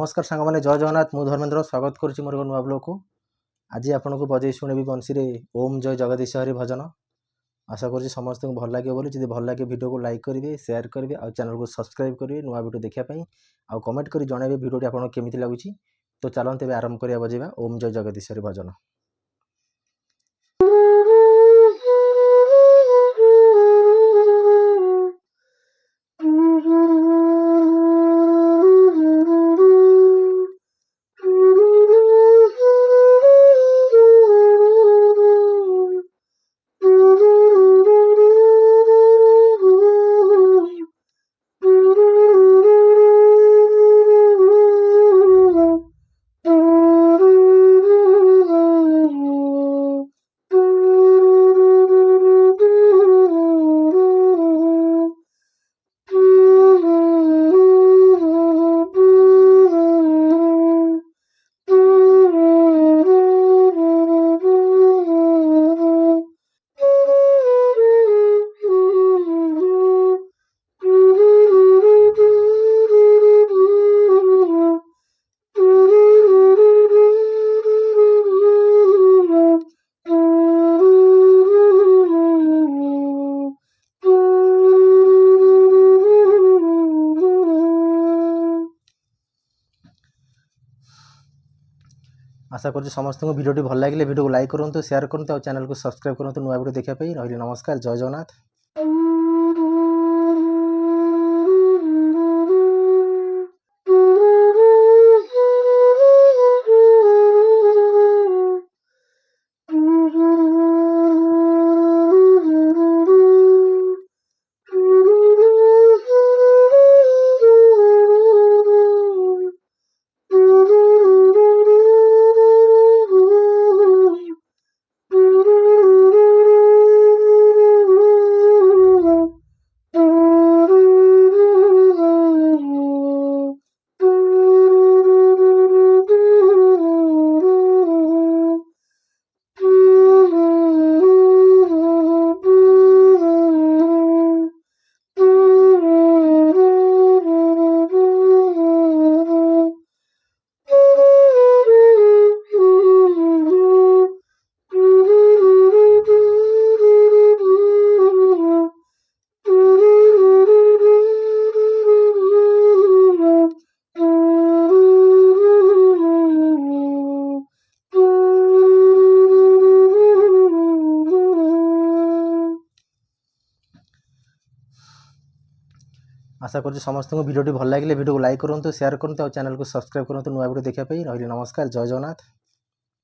नमस्कार सांग मैंने जय जगन्नाथ मु धर्मेंद्र स्वागत करुच्ची मोर नुआ ब्लॉग को। आज आपण को बजे शुणी बंशी रे ओम जय जगदीश हरि भजन। आशा करुच्ची समस्त को भल लगे बोली जब भल लगे वीडियो को लाइक करेंगे शेयर करेंगे और चैनल को सब्सक्राइब करेंगे नुआ वीडियो देखापी आउ कमेंट कर जनइबे वीडियो आपको केमी लगुच। तो चलते आरंभ करिया बजेबा ओम जय जगदीश हरि भजन। आशा करुच्ची समस्त को वीडियो भल लगे वीडियो को लाइक करूँ शेयर करूँ और चैनल को सब्सक्राइब करूँ नुआ वीडियो देखापी। रही नमस्कार जय जगन्नाथ। आशा करुच्ची समस्त को वीडियो भल लगे वीडियो को लाइक करूँ शेयर करूँ और चैनल को सब्सक्राइब करूँ नुआ वीडियो देखापी। रही नमस्कार जय जगन्नाथ।